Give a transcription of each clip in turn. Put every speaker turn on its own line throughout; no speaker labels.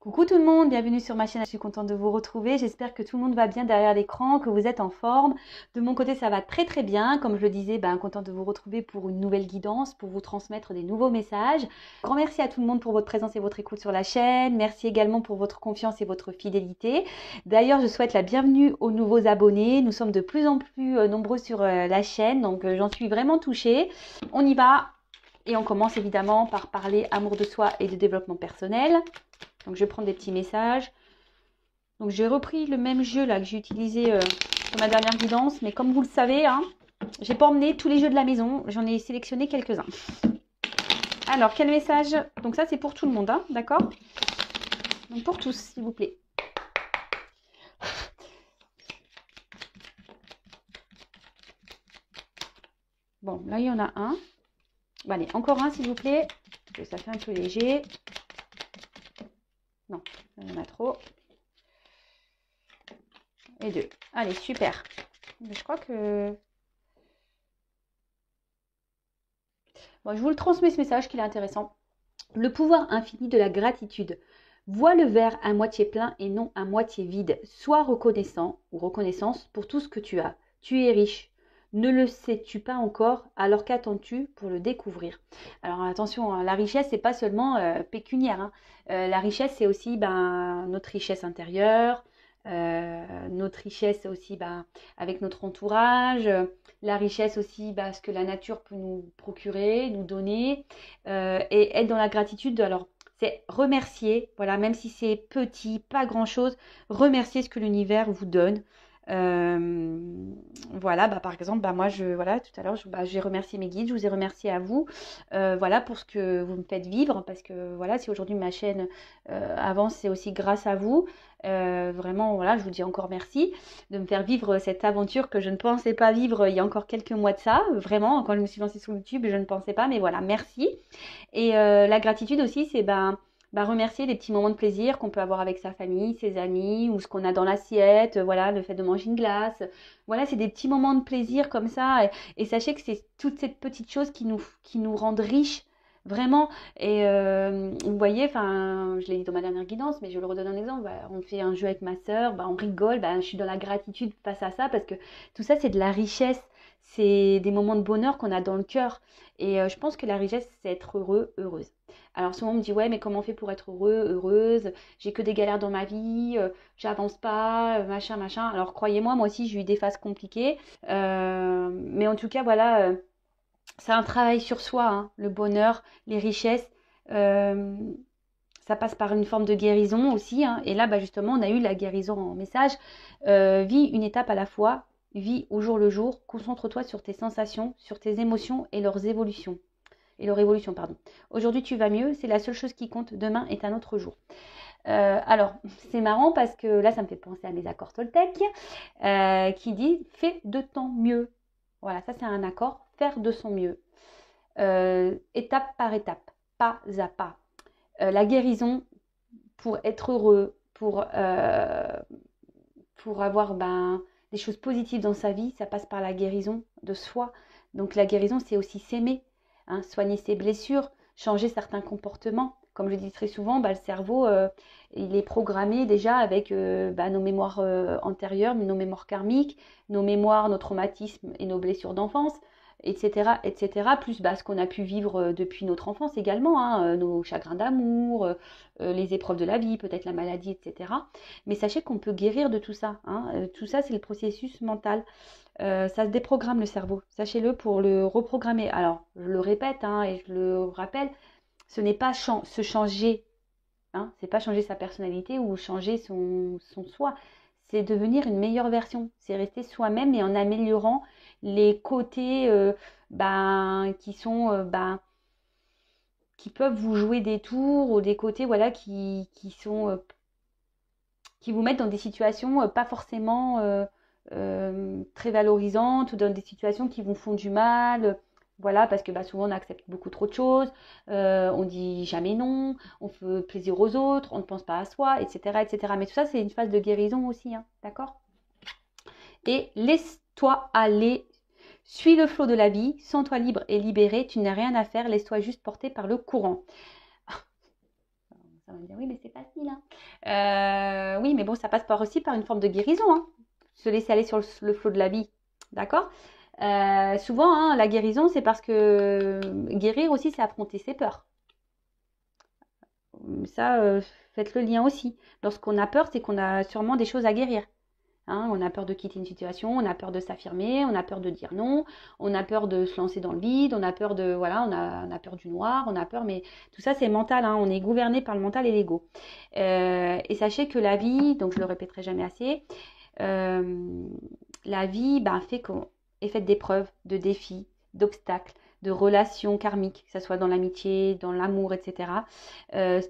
Coucou tout le monde, bienvenue sur ma chaîne, je suis contente de vous retrouver, j'espère que tout le monde va bien derrière l'écran, que vous êtes en forme. De mon côté ça va très très bien, comme je le disais, contente de vous retrouver pour une nouvelle guidance, pour vous transmettre des nouveaux messages. Grand merci à tout le monde pour votre présence et votre écoute sur la chaîne, merci également pour votre confiance et votre fidélité. D'ailleurs je souhaite la bienvenue aux nouveaux abonnés, nous sommes de plus en plus nombreux sur la chaîne, donc j'en suis vraiment touchée. On y va et on commence évidemment par parler amour de soi et de développement personnel. Donc, je vais prendre des petits messages. Donc, j'ai repris le même jeu là que j'ai utilisé sur ma dernière guidance. Mais comme vous le savez, hein, j'ai pas emmené tous les jeux de la maison. J'en ai sélectionné quelques-uns. Alors, quel message? Donc, ça, c'est pour tout le monde, hein, d'accord? Donc, pour tous, s'il vous plaît. Bon, là, il y en a un. Bon, allez, encore un, s'il vous plaît. Parce que ça fait un peu léger. Non, il y en a trop. Et deux. Allez, super. Mais je crois que... Bon, je vous le transmets ce message qu'il est intéressant. Le pouvoir infini de la gratitude. Vois le verre à moitié plein et non à moitié vide. Sois reconnaissant ou reconnaissance pour tout ce que tu as. Tu es riche. Ne le sais-tu pas encore? Alors qu'attends-tu pour le découvrir? Alors attention, hein, la richesse, c'est pas seulement pécuniaire. Hein. La richesse, c'est aussi notre richesse intérieure, notre richesse aussi avec notre entourage, la richesse aussi ce que la nature peut nous procurer, nous donner, et être dans la gratitude. Alors, c'est remercier, voilà, même si c'est petit, pas grand-chose, remercier ce que l'univers vous donne. Voilà, par exemple, moi, voilà, tout à l'heure, j'ai remercié mes guides, je vous ai remercié à vous, voilà, pour ce que vous me faites vivre, parce que voilà, si aujourd'hui ma chaîne avance, c'est aussi grâce à vous. Vraiment, voilà, je vous dis encore merci de me faire vivre cette aventure que je ne pensais pas vivre il y a encore quelques mois de ça. Vraiment, quand je me suis lancée sur YouTube, je ne pensais pas, mais voilà, merci. Et la gratitude aussi, c'est remercier les petits moments de plaisir qu'on peut avoir avec sa famille, ses amis, ou ce qu'on a dans l'assiette, voilà, le fait de manger une glace. Voilà, c'est des petits moments de plaisir comme ça. Et sachez que c'est toutes ces petites choses qui nous rendent riches. Vraiment, et vous voyez, je l'ai dit dans ma dernière guidance, mais je le redonne un exemple. On fait un jeu avec ma sœur, on rigole, je suis dans la gratitude face à ça parce que tout ça, c'est de la richesse, c'est des moments de bonheur qu'on a dans le cœur. Et je pense que la richesse, c'est être heureux, heureuse. Alors souvent on me dit, ouais, mais comment on fait pour être heureux, heureuse? J'ai que des galères dans ma vie, j'avance pas, machin, machin. Alors croyez-moi, moi aussi j'ai eu des phases compliquées. Mais en tout cas, voilà. C'est un travail sur soi, hein, le bonheur, les richesses. euh, Ça passe par une forme de guérison aussi. Hein. Et là, justement, on a eu la guérison en message. Vis une étape à la fois, vis au jour le jour. Concentre-toi sur tes sensations, sur tes émotions et leurs évolutions. Et leur évolution, pardon. Aujourd'hui, tu vas mieux, c'est la seule chose qui compte. Demain est un autre jour. Alors, c'est marrant parce que là, ça me fait penser à mes accords Toltec qui dit fais de ton mieux. Voilà, ça c'est un accord, faire de son mieux. Étape par étape, pas à pas. La guérison, pour être heureux, pour avoir des choses positives dans sa vie, ça passe par la guérison de soi. Donc la guérison, c'est aussi s'aimer, hein, soigner ses blessures, changer certains comportements. Comme je dis très souvent, le cerveau, il est programmé déjà avec nos mémoires antérieures, nos mémoires karmiques, nos mémoires, nos traumatismes et nos blessures d'enfance, etc., etc. Plus ce qu'on a pu vivre depuis notre enfance également, hein, nos chagrins d'amour, les épreuves de la vie, peut-être la maladie, etc. Mais sachez qu'on peut guérir de tout ça. Hein. Tout ça, c'est le processus mental. Ça se déprogramme le cerveau. Sachez-le pour le reprogrammer. Alors, je le répète et je le rappelle, ce n'est pas se changer. Hein, c'est pas changer sa personnalité ou changer son soi. C'est devenir une meilleure version. C'est rester soi-même et en améliorant les côtés qui sont qui peuvent vous jouer des tours ou des côtés voilà qui sont qui vous mettent dans des situations pas forcément très valorisantes ou dans des situations qui vous font du mal. Voilà, parce que souvent on accepte beaucoup trop de choses, on dit jamais non, on fait plaisir aux autres, on ne pense pas à soi, etc. etc. Mais tout ça, c'est une phase de guérison aussi, hein, d'accord? Et laisse-toi aller, suis le flot de la vie, sens-toi libre et libéré, tu n'as rien à faire, laisse-toi juste porter par le courant. Ça On va me dire, oui, mais c'est facile. Hein. Oui, mais bon, ça passe aussi par une forme de guérison. Hein. Se laisser aller sur le flot de la vie. D'accord. Souvent, hein, la guérison, c'est parce que guérir aussi, c'est affronter ses peurs. Ça, faites le lien aussi. Lorsqu'on a peur, c'est qu'on a sûrement des choses à guérir. Hein, on a peur de quitter une situation, on a peur de s'affirmer, on a peur de dire non, on a peur de se lancer dans le vide, on a peur de voilà, on a peur du noir, on a peur, mais tout ça c'est mental. Hein, on est gouverné par le mental et l'ego. Et sachez que la vie, donc je le répéterai jamais assez, la vie est faite d'épreuves, de défis, d'obstacles, de relations karmiques, que ce soit dans l'amitié, dans l'amour, etc.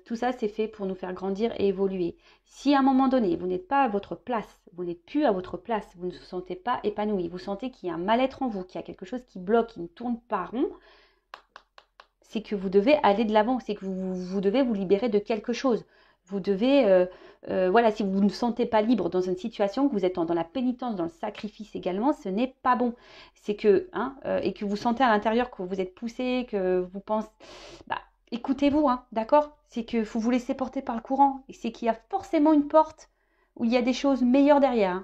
Tout ça, c'est fait pour nous faire grandir et évoluer. Si à un moment donné, vous n'êtes pas à votre place, vous n'êtes plus à votre place, vous ne vous sentez pas épanoui, vous sentez qu'il y a un mal-être en vous, qu'il y a quelque chose qui bloque, qui ne tourne pas rond, c'est que vous devez aller de l'avant, c'est que vous devez vous libérer de quelque chose. Vous devez, voilà, si vous ne vous sentez pas libre dans une situation, que vous êtes dans la pénitence, dans le sacrifice également, ce n'est pas bon. C'est que, et que vous sentez à l'intérieur que vous êtes poussé, que vous pensez, écoutez-vous, d'accord? C'est que faut vous laisser porter par le courant, et c'est qu'il y a forcément une porte où il y a des choses meilleures derrière.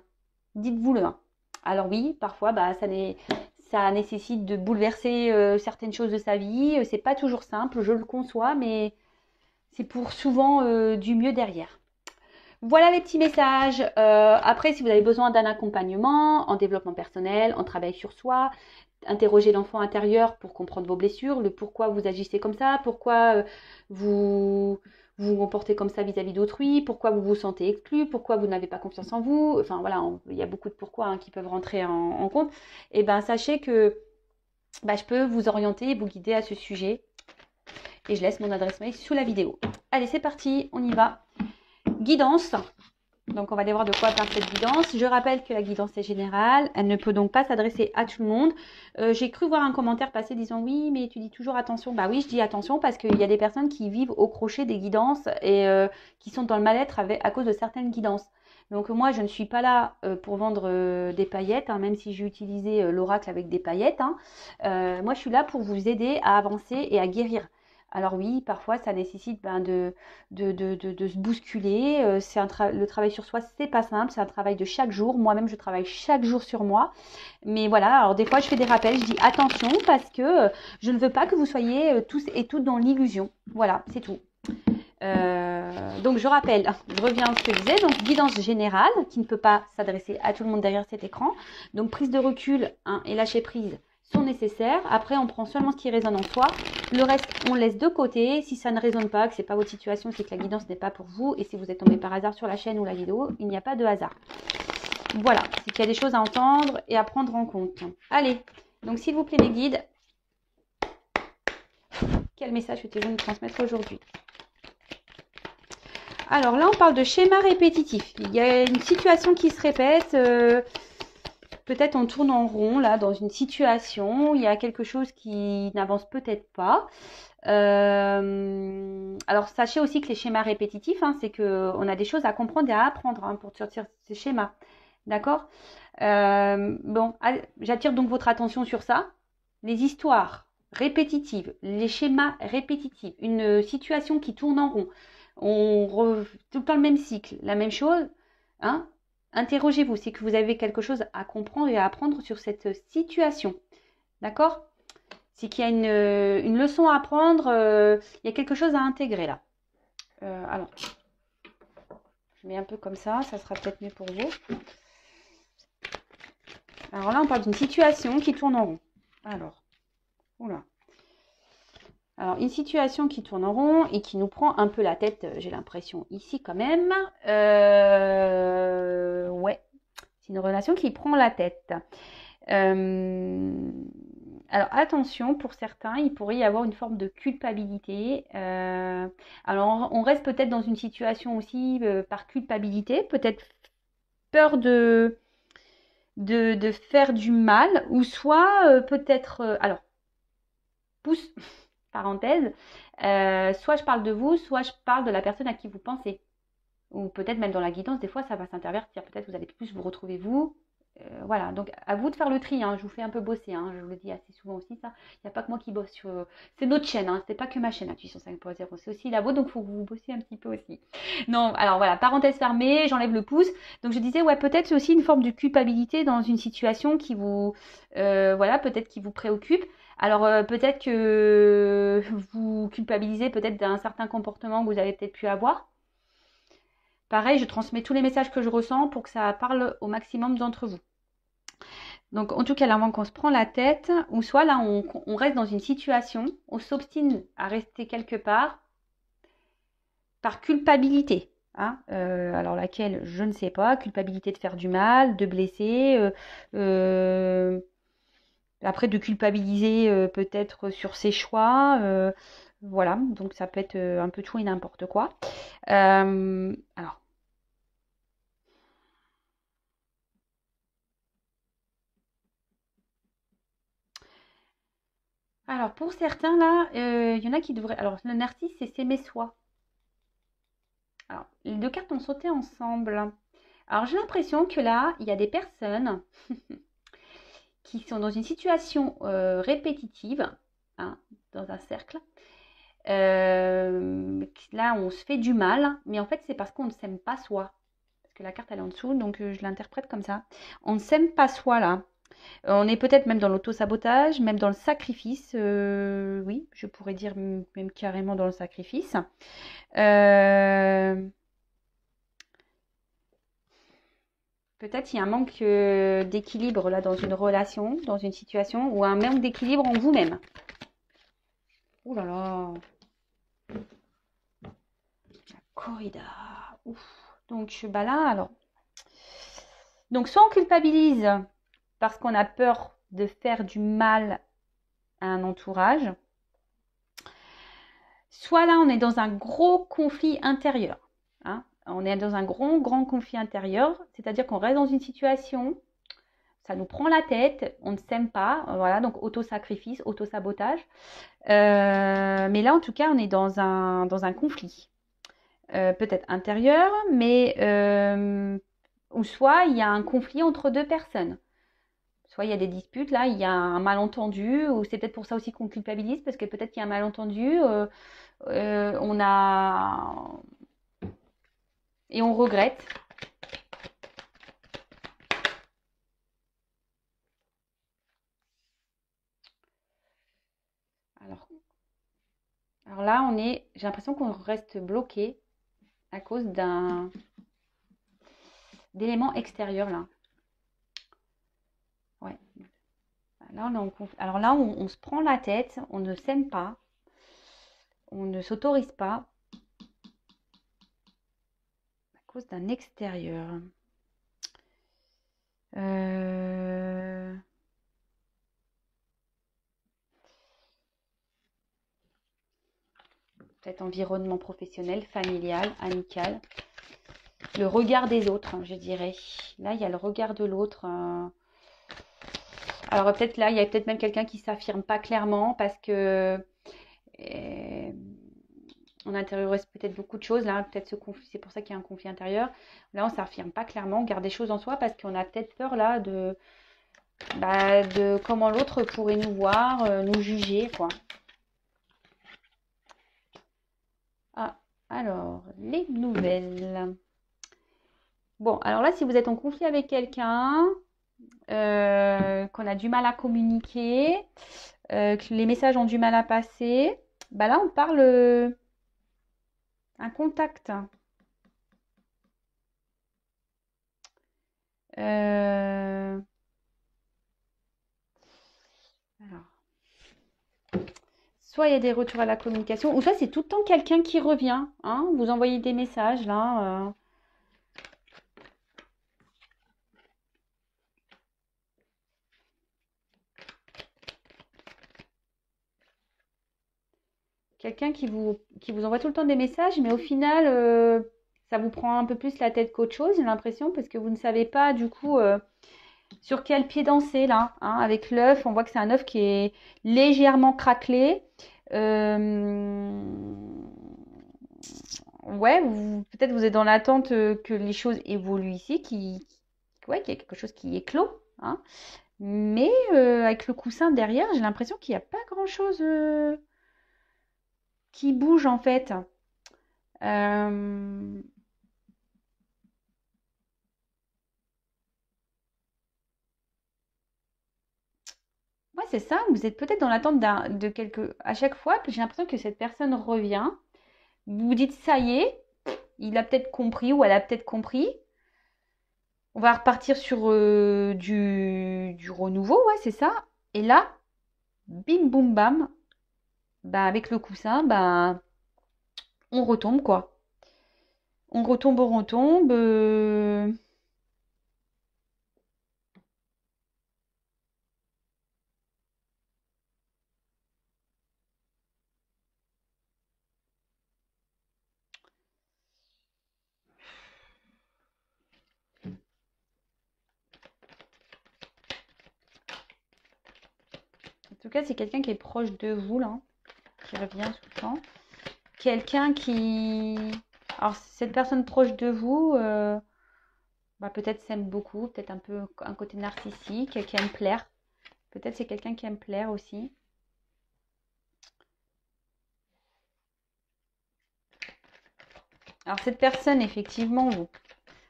Dites-vous-le. Alors oui, parfois, ça nécessite de bouleverser certaines choses de sa vie. C'est pas toujours simple, je le conçois, mais c'est pour souvent du mieux derrière. Voilà les petits messages. Après, si vous avez besoin d'un accompagnement en développement personnel, en travail sur soi, interrogez l'enfant intérieur pour comprendre vos blessures, le pourquoi vous agissez comme ça, pourquoi vous vous comportez comme ça vis-à-vis d'autrui, pourquoi vous vous sentez exclu, pourquoi vous n'avez pas confiance en vous. Enfin voilà, il y a beaucoup de pourquoi qui peuvent rentrer en compte. Et sachez que je peux vous orienter et vous guider à ce sujet. Et je laisse mon adresse mail sous la vidéo. Allez, c'est parti, on y va. Guidance. Donc, on va aller voir de quoi parle cette guidance. Je rappelle que la guidance est générale. Elle ne peut donc pas s'adresser à tout le monde. J'ai cru voir un commentaire passer disant oui, mais tu dis toujours attention. Bah oui, je dis attention parce qu'il y a des personnes qui vivent au crochet des guidances et qui sont dans le mal-être à cause de certaines guidances. Donc, moi, je ne suis pas là pour vendre des paillettes, même si j'ai utilisé l'oracle avec des paillettes. Moi, je suis là pour vous aider à avancer et à guérir. Alors oui, parfois ça nécessite de se bousculer. Le travail sur soi, c'est pas simple, c'est un travail de chaque jour. Moi-même, je travaille chaque jour sur moi. Mais voilà, alors des fois, je fais des rappels, je dis attention parce que je ne veux pas que vous soyez tous et toutes dans l'illusion. Voilà, c'est tout. Donc je rappelle, je reviens à ce que je disais, donc guidance générale qui ne peut pas s'adresser à tout le monde derrière cet écran. Donc prise de recul et lâcher prise sont nécessaires. Après, on prend seulement ce qui résonne en soi. Le reste, on laisse de côté. Si ça ne résonne pas, que ce n'est pas votre situation, c'est que la guidance n'est pas pour vous. Et si vous êtes tombé par hasard sur la chaîne ou la vidéo, il n'y a pas de hasard. Voilà, c'est qu'il y a des choses à entendre et à prendre en compte. Allez, donc s'il vous plaît mes guides, quel message souhaitez-vous nous transmettre aujourd'hui? Alors là, on parle de schéma répétitif. Il y a une situation qui se répète. Peut-être on tourne en rond là dans une situation, il y a quelque chose qui n'avance peut-être pas. Alors sachez aussi que les schémas répétitifs, c'est qu'on a des choses à comprendre et à apprendre pour sortir ces schémas. D'accord. Bon, j'attire donc votre attention sur ça. Les histoires répétitives, les schémas répétitifs, une situation qui tourne en rond, tout le temps le même cycle, la même chose, interrogez-vous, c'est que vous avez quelque chose à comprendre et à apprendre sur cette situation. D'accord? C'est qu'il y a une leçon à apprendre, il y a quelque chose à intégrer là. Alors, je mets un peu comme ça sera peut-être mieux pour vous. Alors là, on parle d'une situation qui tourne en rond. Alors, oula. Alors, une situation qui tourne en rond et qui nous prend un peu la tête, j'ai l'impression, ici quand même. Ouais, c'est une relation qui prend la tête. Alors, attention, pour certains, il pourrait y avoir une forme de culpabilité. Alors, on reste peut-être dans une situation aussi par culpabilité, peut-être peur de faire du mal, ou soit peut-être... alors, pouce... parenthèse, soit je parle de vous, soit je parle de la personne à qui vous pensez. Ou peut-être même dans la guidance, des fois ça va s'intervertir. Peut-être vous allez plus vous retrouver vous Voilà, donc à vous de faire le tri, hein. Je vous fais un peu bosser, hein. Je vous le dis assez souvent aussi, ça. Il n'y a pas que moi qui bosse sur. C'est notre chaîne, hein. C'est pas que ma chaîne, Intuition 5.0, c'est aussi la vôtre, donc il faut que vous bossiez un petit peu aussi. Non, alors voilà, parenthèse fermée, j'enlève le pouce. Donc je disais, ouais, peut-être aussi une forme de culpabilité dans une situation qui vous. Voilà, peut-être qui vous préoccupe. Alors peut-être que vous culpabilisez peut-être d'un certain comportement que vous avez peut-être pu avoir. Pareil, je transmets tous les messages que je ressens pour que ça parle au maximum d'entre vous. Donc, en tout cas, là, avant qu'on se prend la tête, ou soit là, on reste dans une situation, on s'obstine à rester quelque part par culpabilité. Hein, alors, laquelle, je ne sais pas. Culpabilité de faire du mal, de blesser. Après, de culpabiliser peut-être sur ses choix. Voilà, donc ça peut être un peu tout et n'importe quoi. Alors, pour certains, là, il y en a qui devraient. Alors, le narcisse, c'est s'aimer soi. Alors, les deux cartes ont sauté ensemble. Alors, j'ai l'impression que là, il y a des personnes qui sont dans une situation répétitive, hein, dans un cercle. Là, on se fait du mal, mais en fait, c'est parce qu'on ne s'aime pas soi. Parce que la carte, elle est en dessous, donc je l'interprète comme ça. On ne s'aime pas soi, là. On est peut-être même dans l'auto-sabotage, même dans le sacrifice. Oui, je pourrais dire même carrément dans le sacrifice. Peut-être il y a un manque d'équilibre là dans une relation, dans une situation, ou un manque d'équilibre en vous-même. Ouh là là, la corrida. Ouf. Donc bah là, alors. Donc soit on culpabilise parce qu'on a peur de faire du mal à un entourage, soit là on est dans un gros conflit intérieur. Hein. On est dans un grand conflit intérieur, c'est-à-dire qu'on reste dans une situation, ça nous prend la tête, on ne s'aime pas, voilà, donc auto-sacrifice, auto-sabotage. Mais là, en tout cas, on est dans un conflit. Peut-être intérieur, mais ou soit il y a un conflit entre deux personnes. Soit il y a des disputes, là, il y a un malentendu, ou c'est peut-être pour ça aussi qu'on culpabilise, parce que peut-être qu'il y a un malentendu, on a... et on regrette. Alors, alors là, j'ai l'impression qu'on reste bloqué à cause d'éléments extérieurs, là. Ouais. Là, alors là, on se prend la tête, on ne s'aime pas, on ne s'autorise pas à cause d'un extérieur. Euh, Peut-être environnement professionnel, familial, amical. Le regard des autres, je dirais. Là, il y a le regard de l'autre. Alors peut-être là, il y a peut-être même quelqu'un qui s'affirme pas clairement parce que on intériorise peut-être beaucoup de choses. Là, peut-être c'est pour ça qu'il y a un conflit intérieur. Là, on s'affirme pas clairement, on garde des choses en soi parce qu'on a peut-être peur là de comment l'autre pourrait nous voir, nous juger, quoi. Ah, alors, les nouvelles. Bon, alors là, si vous êtes en conflit avec quelqu'un, qu'on a du mal à communiquer, que les messages ont du mal à passer, bah là, on parle un contact. Euh, alors, soit il y a des retours à la communication, ou soit c'est tout le temps quelqu'un qui revient. Hein, vous envoyez des messages là. Quelqu'un qui vous envoie tout le temps des messages, mais au final, ça vous prend un peu plus la tête qu'autre chose, j'ai l'impression, parce que vous ne savez pas du coup sur quel pied danser là. Hein, avec l'œuf, on voit que c'est un œuf qui est légèrement craquelé. Ouais, peut-être vous êtes dans l'attente que les choses évoluent ici, ouais, qu'il y a quelque chose qui est clos, hein. Mais avec le coussin derrière, j'ai l'impression qu'il n'y a pas grand-chose qui bouge en fait. Euh, Ouais, c'est ça. Vous êtes peut-être dans l'attente de quelque... À chaque fois, j'ai l'impression que cette personne revient. Vous vous dites, ça y est, il a peut-être compris ou elle a peut-être compris. On va repartir sur du renouveau, ouais, c'est ça. Et là, bim, boum, bam, bah, avec le coussin, bah, on retombe, quoi. On retombe, on retombe. En tout cas, c'est quelqu'un qui est proche de vous, là, qui revient tout le temps. Quelqu'un qui... Alors, cette personne proche de vous, bah, peut-être s'aime beaucoup, peut-être un peu un côté narcissique, qui aime plaire. Peut-être c'est quelqu'un qui aime plaire aussi. Alors, cette personne, effectivement, vous...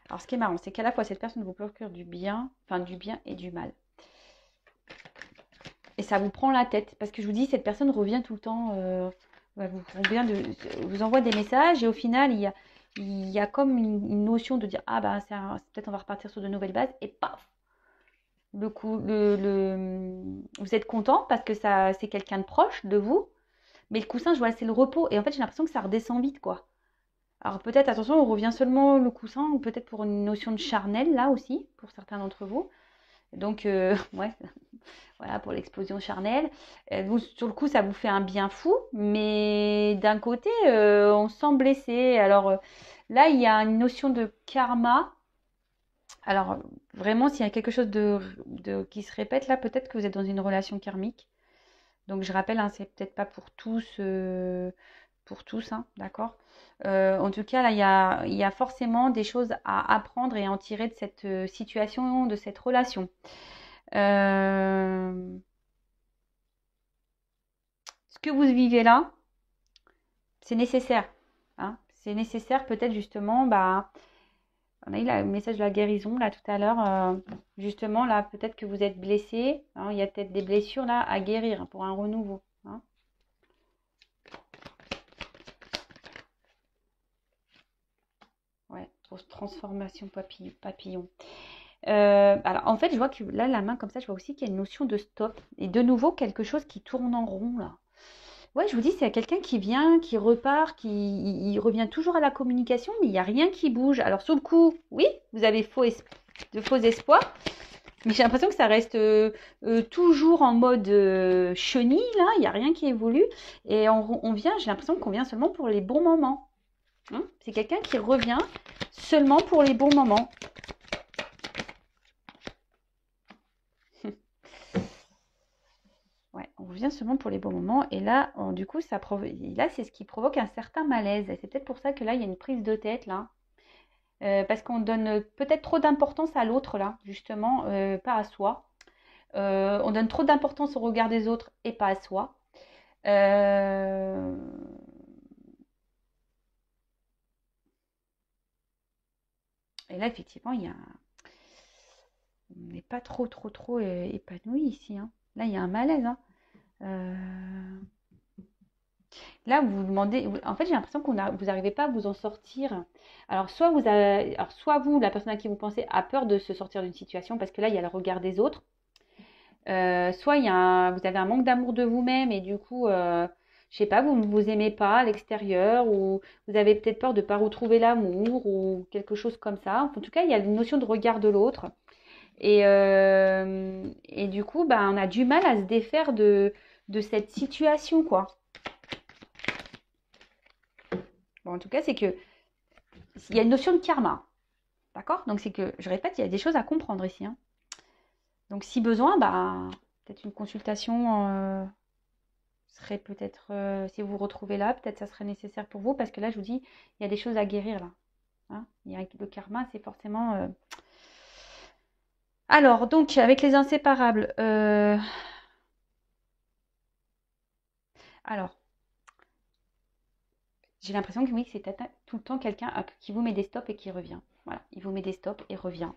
Alors, ce qui est marrant, c'est qu'à la fois, cette personne vous procure du bien, enfin, du bien et du mal. Et ça vous prend la tête. Parce que je vous dis, cette personne revient tout le temps, vous envoie des messages et au final, il y a comme une notion de dire, ah bah, peut-être on va repartir sur de nouvelles bases et paf, vous êtes content parce que ça, c'est quelqu'un de proche de vous, mais le coussin, je vois, c'est le repos. Et en fait, j'ai l'impression que ça redescend vite, quoi. Alors peut-être, attention, on revient seulement le coussin, ou peut-être pour une notion de charnel, là aussi, pour certains d'entre vous. Donc, ouais, voilà, pour l'explosion charnelle. Vous, sur le coup, ça vous fait un bien fou, mais d'un côté, on se sent blessé. Alors là, il y a une notion de karma. Alors, vraiment, s'il y a quelque chose qui se répète, là, peut-être que vous êtes dans une relation karmique. Donc, je rappelle, hein, c'est peut-être pas pour tous, hein, d'accord? En tout cas, là, il y a forcément des choses à apprendre et à en tirer de cette situation, de cette relation. Euh, Ce que vous vivez là, c'est nécessaire, hein. C'est nécessaire peut-être justement, bah, on a eu le message de la guérison là tout à l'heure. Justement, là, peut-être que vous êtes blessé, hein, il y a peut-être des blessures là à guérir, hein, pour un renouveau, hein. Ouais, pour transformation papillon. Alors, en fait, je vois que là, la main comme ça, je vois aussi qu'il y a une notion de stop. Et de nouveau, quelque chose qui tourne en rond là. Ouais, je vous dis, c'est quelqu'un qui vient, qui repart, il revient toujours à la communication, mais il n'y a rien qui bouge. Alors, sur le coup, oui, vous avez de faux espoirs, mais j'ai l'impression que ça reste toujours en mode chenille, là, il n'y a rien qui évolue. Et on vient, j'ai l'impression qu'on vient seulement pour les bons moments, hein. C'est quelqu'un qui revient seulement pour les bons moments. Ouais, on revient seulement pour les bons moments. Et là, du coup, là, c'est ce qui provoque un certain malaise. Et c'est peut-être pour ça que là, il y a une prise de tête, là. Parce qu'on donne peut-être trop d'importance à l'autre, là, justement, pas à soi. On donne trop d'importance au regard des autres et pas à soi. Euh, Et là, effectivement, on n'est pas trop épanoui ici, hein. Là, il y a un malaise, hein. Euh, Là, vous vous demandez, en fait, j'ai l'impression vous n'arrivez pas à vous en sortir. Alors, soit vous, la personne à qui vous pensez, a peur de se sortir d'une situation parce que là, il y a le regard des autres. Soit vous avez un manque d'amour de vous-même et du coup, je sais pas, vous ne vous aimez pas à l'extérieur ou vous avez peut-être peur de ne pas retrouver l'amour ou quelque chose comme ça. En tout cas, il y a une notion de regard de l'autre. Et du coup, bah, on a du mal à se défaire de cette situation, quoi. Bon, en tout cas, c'est que il y a une notion de karma. D'accord? Donc, c'est que, je répète, il y a des choses à comprendre ici, hein. Donc, si besoin, bah, peut-être une consultation serait peut-être, si vous vous retrouvez là, peut-être ça serait nécessaire pour vous, parce que là, je vous dis, il y a des choses à guérir là, hein. Le karma, c'est forcément, Alors, donc, avec les inséparables, alors, j'ai l'impression que oui, c'est tout le temps quelqu'un qui vous met des stops et qui revient. Voilà, il vous met des stops et revient.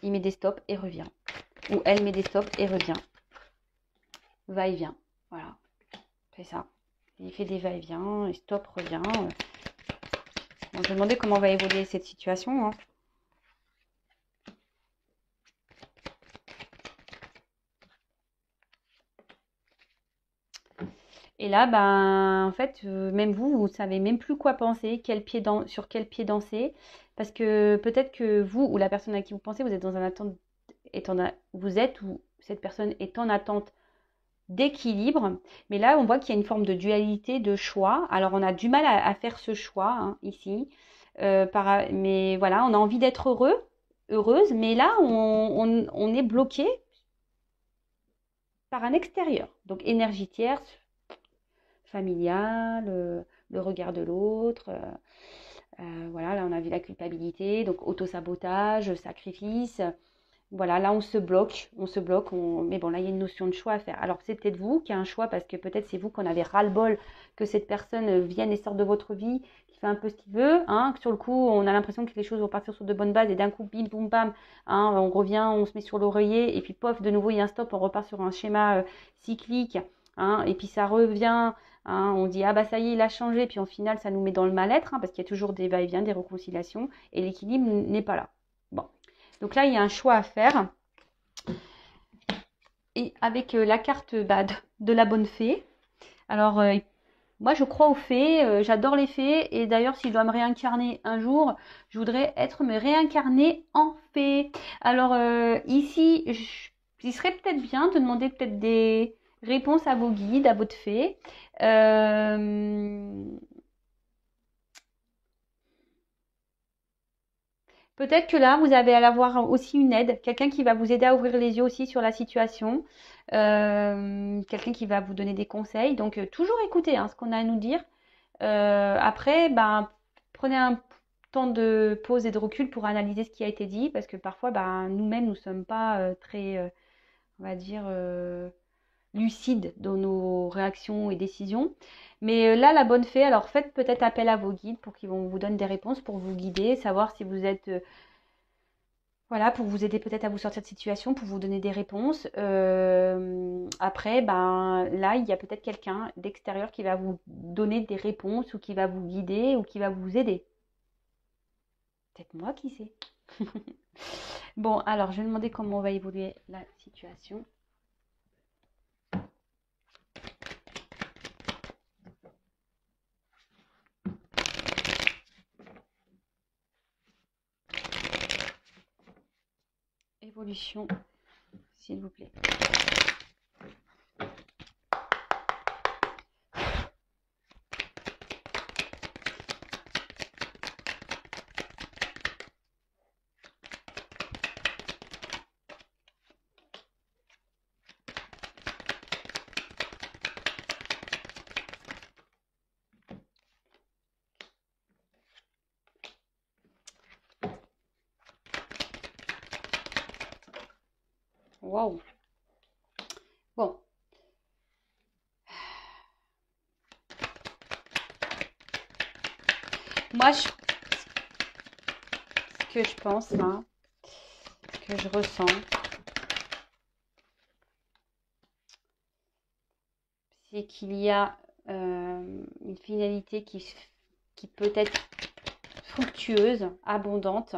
Il met des stops et revient. Ou elle met des stops et revient. Va-et-vient. Voilà, c'est ça. Il fait des va-et-vient, et stop, revient. On se demandait comment va évoluer cette situation, hein. Et là, ben, en fait, même vous savez même plus quoi penser, sur quel pied danser, parce que peut-être que vous ou la personne à qui vous pensez, vous êtes dans un attente, vous êtes ou cette personne est en attente d'équilibre, mais là, on voit qu'il y a une forme de dualité, de choix. Alors, on a du mal à faire ce choix hein, ici, mais voilà, on a envie d'être heureuse, mais là, on est bloqué par un extérieur, donc énergie tierce, familiale, le regard de l'autre. Voilà, là on a vu la culpabilité, donc auto-sabotage, sacrifice. Voilà, là on se bloque, mais bon là il y a une notion de choix à faire. Alors c'est peut-être vous qui a un choix parce que peut-être c'est vous qu'on avait ras-le-bol que cette personne vienne et sorte de votre vie, qui fait un peu ce qu'il veut. Hein. Sur le coup, on a l'impression que les choses vont partir sur de bonnes bases et d'un coup, bim, boum, bam, hein, on revient, on se met sur l'oreiller et puis pof, de nouveau il y a un stop, on repart sur un schéma cyclique. Hein, et puis ça revient, hein, on dit ah bah ça y est il a changé, puis en final ça nous met dans le mal-être hein, parce qu'il y a toujours des va-et-vient, des réconciliations et l'équilibre n'est pas là. Bon, donc là il y a un choix à faire et avec la carte de la bonne fée. Alors moi je crois aux fées, j'adore les fées et d'ailleurs si je dois me réincarner un jour, je voudrais me réincarner en fée. Alors ici, il serait peut-être bien de demander peut-être des réponses à vos guides, à votre fée. Peut-être que là, vous allez avoir aussi une aide, quelqu'un qui va vous aider à ouvrir les yeux aussi sur la situation, quelqu'un qui va vous donner des conseils. Donc, toujours écouter hein, ce qu'on a à nous dire. Après, ben, prenez un temps de pause et de recul pour analyser ce qui a été dit, parce que parfois, ben, nous-mêmes, nous ne sommes pas très, on va dire, lucides dans nos réactions et décisions. Mais là, la bonne fée, alors faites peut-être appel à vos guides pour qu'ils vous donnent des réponses, pour vous guider, savoir si vous êtes voilà, pour vous aider peut-être à vous sortir de situation, pour vous donner des réponses. Après, ben là, il y a peut-être quelqu'un d'extérieur qui va vous donner des réponses ou qui va vous guider ou qui va vous aider. Peut-être moi qui sais. Bon, alors je vais demander comment va évoluer la situation. Évolution, s'il vous plaît. Waouh. Bon. Moi, ce que je pense, hein, ce que je ressens, c'est qu'il y a une finalité qui peut être fructueuse, abondante.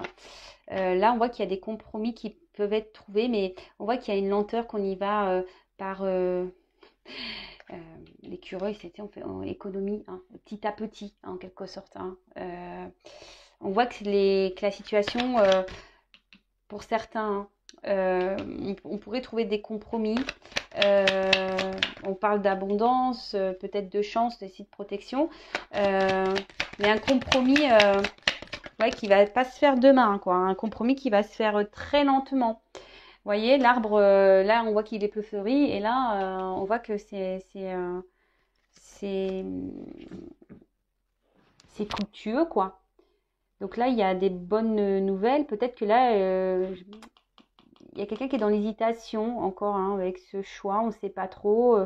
Là, on voit qu'il y a des compromis qui peuvent être trouvés, mais on voit qu'il y a une lenteur qu'on y va par l'écureuil, c'était on fait en économie, hein, petit à petit, hein, en quelque sorte. Hein. On voit que la situation, pour certains, on pourrait trouver des compromis. On parle d'abondance, peut-être de chance, de de protection, mais un compromis ouais, qui va pas se faire demain, quoi. Un compromis qui va se faire très lentement. Vous voyez, l'arbre, là, on voit qu'il est peu fleuri, et là, on voit que c'est fructueux, quoi. Donc là, il y a des bonnes nouvelles. Peut-être que là, il y a quelqu'un qui est dans l'hésitation encore hein, avec ce choix, on ne sait pas trop.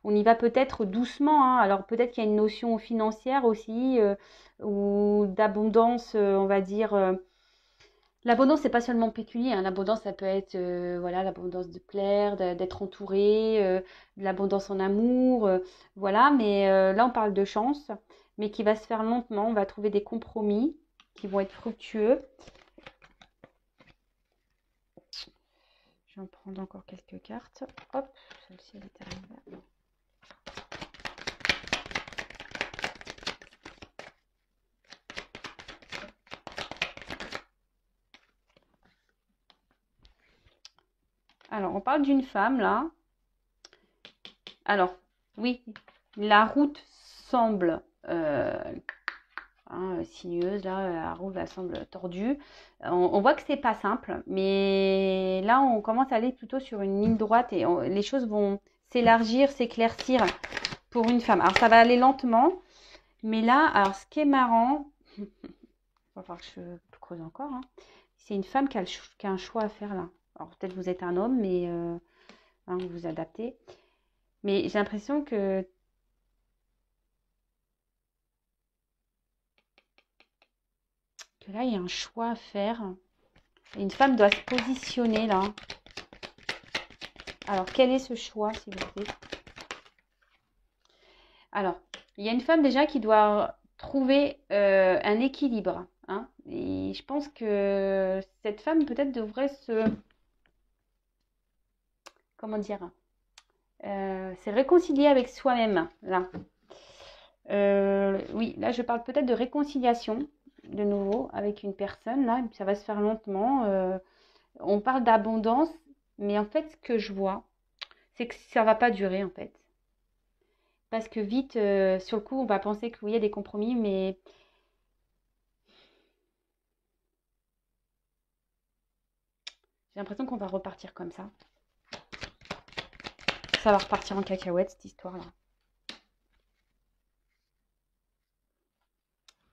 On y va peut-être doucement. Hein. Alors peut-être qu'il y a une notion financière aussi ou d'abondance, on va dire. L'abondance, c'est pas seulement pécunier. Hein. L'abondance, ça peut être voilà, l'abondance de plaire, d'être entouré, de l'abondance en amour, voilà. Mais là, on parle de chance, mais qui va se faire lentement. On va trouver des compromis qui vont être fructueux. Je vais en prendre encore quelques cartes. Hop, celle-ci, elle est arrivée. Alors, on parle d'une femme, là. Alors, oui, la route semble sinueuse, là, la route elle semble tordue. On voit que c'est pas simple, mais là, on commence à aller plutôt sur une ligne droite et les choses vont s'élargir, s'éclaircir pour une femme. Alors, ça va aller lentement, mais là, alors, ce qui est marrant, il va falloir que je creuse encore, hein, c'est une femme qui a un choix à faire là. Alors, peut-être vous êtes un homme, mais vous vous adaptez. Mais j'ai l'impression que là, il y a un choix à faire. Et une femme doit se positionner là. Alors, quel est ce choix, s'il vous plaît? Alors, il y a une femme déjà qui doit trouver un équilibre. Hein, et je pense que cette femme peut-être devrait se... Comment dire? Se réconcilier avec soi-même, là. Oui, là, je parle peut-être de réconciliation, de nouveau, avec une personne, là. Ça va se faire lentement. On parle d'abondance, mais en fait, ce que je vois, c'est que ça va pas durer, en fait. Parce que vite, sur le coup, on va penser que oui, il y a des compromis, mais j'ai l'impression qu'on va repartir comme ça. Ça va repartir en cacahuète, cette histoire-là.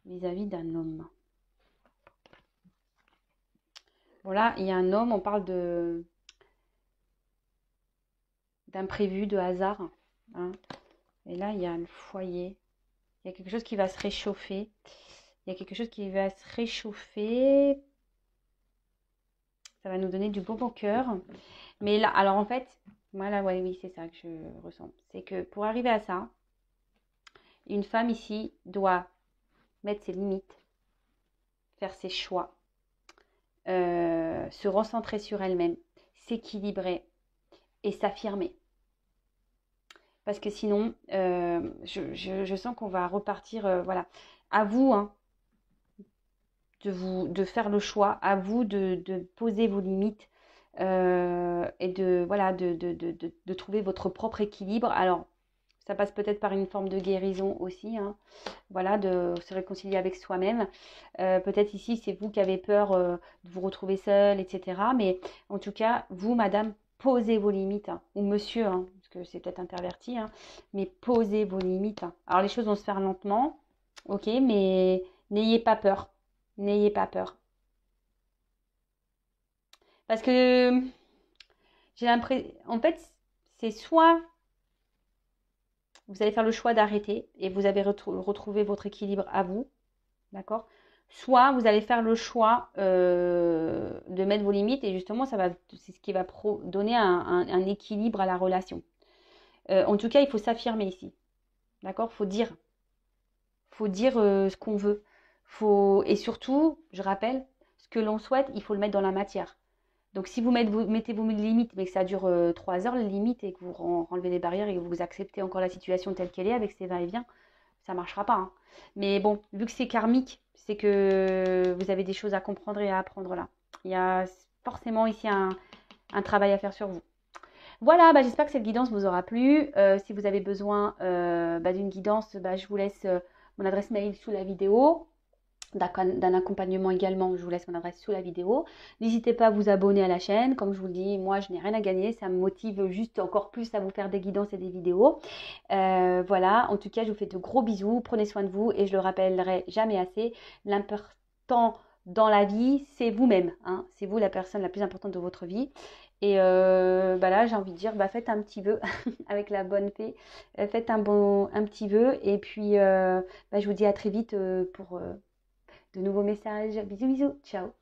Vis-à-vis d'un homme. Voilà, il y a un homme, on parle d'imprévu, de hasard. Hein. Et là, il y a le foyer. Il y a quelque chose qui va se réchauffer. Il y a quelque chose qui va se réchauffer. Ça va nous donner du beau au cœur. Mais là, alors en fait, moi là, ouais, oui, c'est ça que je ressens. C'est que pour arriver à ça, une femme ici doit mettre ses limites, faire ses choix, se recentrer sur elle-même, s'équilibrer et s'affirmer. Parce que sinon, je sens qu'on va repartir, voilà. À vous, hein, de faire le choix, à vous de poser vos limites et voilà, de trouver votre propre équilibre. Alors, ça passe peut-être par une forme de guérison aussi, hein, voilà, de se réconcilier avec soi-même. Peut-être ici, c'est vous qui avez peur de vous retrouver seule, etc. Mais en tout cas, vous, madame, posez vos limites, hein, ou monsieur, hein, parce que c'est peut-être interverti, hein, mais posez vos limites. Hein. Alors, les choses vont se faire lentement, ok, mais n'ayez pas peur. N'ayez pas peur. Parce que j'ai l'impression, en fait, c'est soit vous allez faire le choix d'arrêter et vous avez retrouvé votre équilibre à vous, d'accord? Soit vous allez faire le choix de mettre vos limites et justement, c'est ce qui va donner un équilibre à la relation. En tout cas, il faut s'affirmer ici, d'accord? Faut dire ce qu'on veut. Et surtout, je rappelle, ce que l'on souhaite, il faut le mettre dans la matière. Donc, si vous mettez vos limites, mais que ça dure 3 heures, les limites, et que vous enlevez les barrières et que vous acceptez encore la situation telle qu'elle est avec ses va-et-vient, ça ne marchera pas. Hein. Mais bon, vu que c'est karmique, c'est que vous avez des choses à comprendre et à apprendre là. Il y a forcément ici un travail à faire sur vous. Voilà, bah, j'espère que cette guidance vous aura plu. Si vous avez besoin d'une guidance, je vous laisse mon adresse mail sous la vidéo. D'un accompagnement également, je vous laisse mon adresse sous la vidéo. N'hésitez pas à vous abonner à la chaîne. Comme je vous le dis, moi, je n'ai rien à gagner. Ça me motive juste encore plus à vous faire des guidances et des vidéos. Voilà, en tout cas, je vous fais de gros bisous. Prenez soin de vous et je le rappellerai jamais assez. L'important dans la vie, c'est vous-même, hein. C'est vous la personne la plus importante de votre vie. Et bah là, j'ai envie de dire, bah faites un petit vœu avec la bonne fée. Faites un petit vœu. Et puis, bah, je vous dis à très vite pour de nouveaux messages. Bisous, bisous. Ciao.